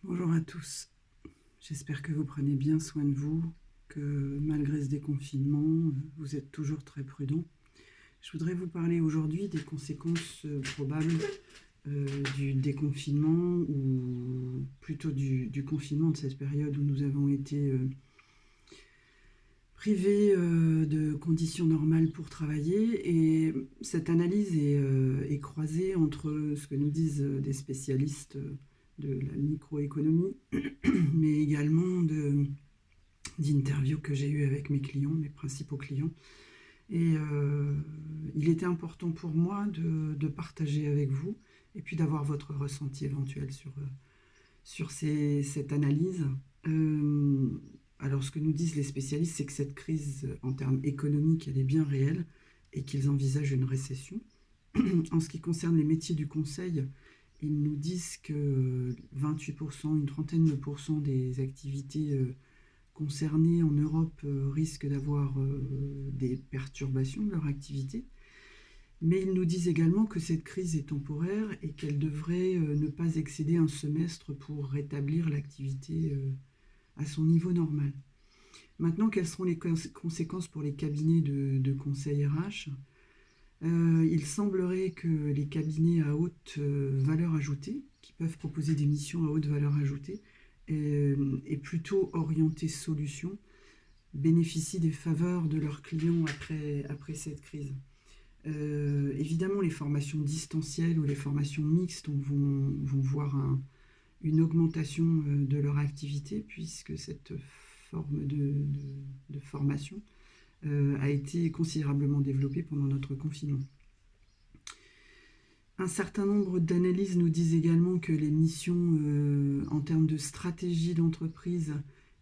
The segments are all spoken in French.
Bonjour à tous, j'espère que vous prenez bien soin de vous, que malgré ce déconfinement, vous êtes toujours très prudents. Je voudrais vous parler aujourd'hui des conséquences probables du déconfinement ou plutôt du confinement de cette période où nous avons été privés de conditions normales pour travailler. Et cette analyse est croisée entre ce que nous disent des spécialistes de la microéconomie, mais également d'interviews que j'ai eues avec mes clients, mes principaux clients. Et il était important pour moi de partager avec vous et puis d'avoir votre ressenti éventuel sur cette analyse. Euh, alors ce que nous disent les spécialistes, c'est que cette crise en termes économiques, elle est bien réelle et qu'ils envisagent une récession. En ce qui concerne les métiers du conseil, ils nous disent que 28%, une trentaine de pourcents des activités concernées en Europe risquent d'avoir des perturbations de leur activité. Mais ils nous disent également que cette crise est temporaire et qu'elle devrait ne pas excéder un semestre pour rétablir l'activité à son niveau normal. Maintenant, quelles seront les conséquences pour les cabinets de conseil RH? Il semblerait que les cabinets à haute valeur ajoutée, qui peuvent proposer des missions à haute valeur ajoutée, et plutôt orientés solutions, bénéficient des faveurs de leurs clients après cette crise. Évidemment, les formations distancielles ou les formations mixtes vont voir une augmentation de leur activité, puisque cette forme de formation a été considérablement développée pendant notre confinement. Un certain nombre d'analyses nous disent également que les missions en termes de stratégie d'entreprise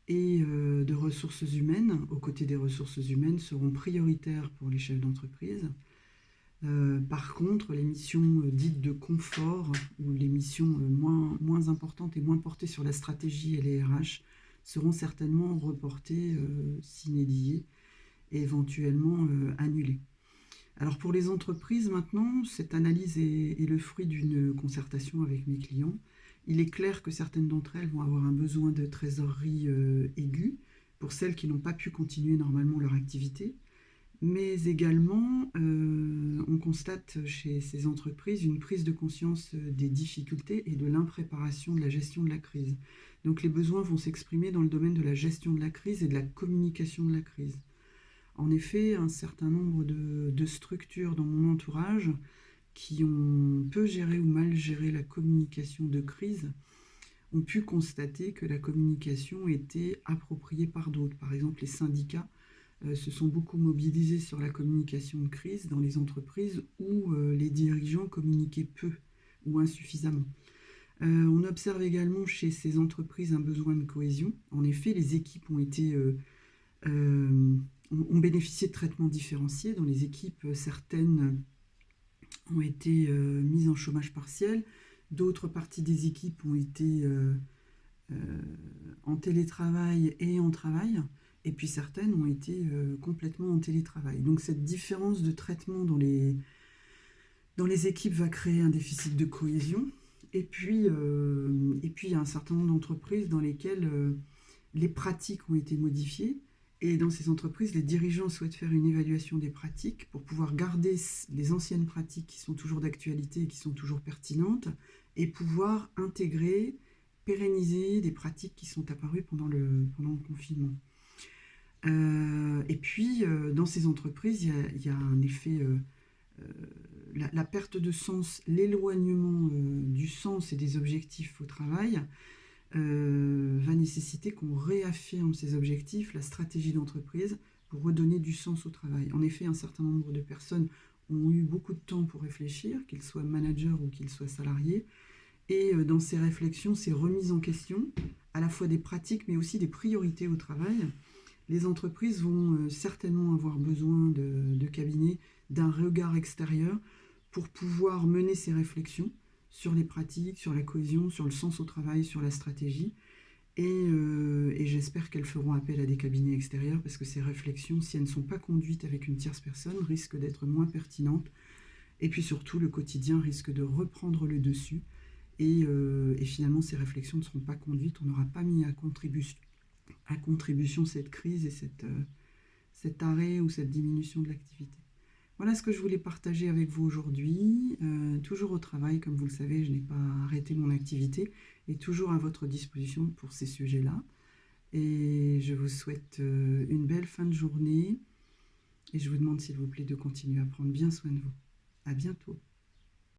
et de ressources humaines, aux côtés des ressources humaines, seront prioritaires pour les chefs d'entreprise. Par contre, les missions dites de confort, ou les missions moins importantes et moins portées sur la stratégie et les RH, seront certainement reportées, sine et éventuellement annulées. Alors pour les entreprises maintenant, cette analyse est le fruit d'une concertation avec mes clients. Il est clair que certaines d'entre elles vont avoir un besoin de trésorerie aigu pour celles qui n'ont pas pu continuer normalement leur activité. Mais également, on constate chez ces entreprises une prise de conscience des difficultés et de l'impréparation de la gestion de la crise. Donc les besoins vont s'exprimer dans le domaine de la gestion de la crise et de la communication de la crise. En effet, un certain nombre de structures dans mon entourage qui ont peu géré ou mal géré la communication de crise ont pu constater que la communication était appropriée par d'autres. Par exemple, les syndicats se sont beaucoup mobilisés sur la communication de crise dans les entreprises où les dirigeants communiquaient peu ou insuffisamment. On observe également chez ces entreprises un besoin de cohésion. En effet, les équipes ont bénéficié de traitements différenciés. Dans les équipes, certaines ont été mises en chômage partiel, d'autres parties des équipes ont été en télétravail et en travail, et puis certaines ont été complètement en télétravail. Donc cette différence de traitement dans les équipes va créer un déficit de cohésion. Et puis, il y a un certain nombre d'entreprises dans lesquelles les pratiques ont été modifiées. Et dans ces entreprises, les dirigeants souhaitent faire une évaluation des pratiques pour pouvoir garder les anciennes pratiques qui sont toujours d'actualité et qui sont toujours pertinentes, et pouvoir intégrer, pérenniser des pratiques qui sont apparues pendant le confinement. Et puis, dans ces entreprises, il y a un effet, la perte de sens, l'éloignement du sens et des objectifs au travail va nécessiter qu'on réaffirme ces objectifs, la stratégie d'entreprise, pour redonner du sens au travail. En effet, un certain nombre de personnes ont eu beaucoup de temps pour réfléchir, qu'ils soient managers ou qu'ils soient salariés, et dans ces réflexions, ces remises en question, à la fois des pratiques, mais aussi des priorités au travail, les entreprises vont certainement avoir besoin de cabinets, d'un regard extérieur pour pouvoir mener ces réflexions sur les pratiques, sur la cohésion, sur le sens au travail, sur la stratégie. Et j'espère qu'elles feront appel à des cabinets extérieurs, parce que ces réflexions, si elles ne sont pas conduites avec une tierce personne, risquent d'être moins pertinentes. Et puis surtout, le quotidien risque de reprendre le dessus. Et finalement, ces réflexions ne seront pas conduites, on n'aura pas mis à contribution cette crise et cet arrêt ou cette diminution de l'activité. Voilà ce que je voulais partager avec vous aujourd'hui. Toujours au travail, comme vous le savez, je n'ai pas arrêté mon activité et toujours à votre disposition pour ces sujets-là. Et je vous souhaite une belle fin de journée et je vous demande s'il vous plaît de continuer à prendre bien soin de vous. À bientôt.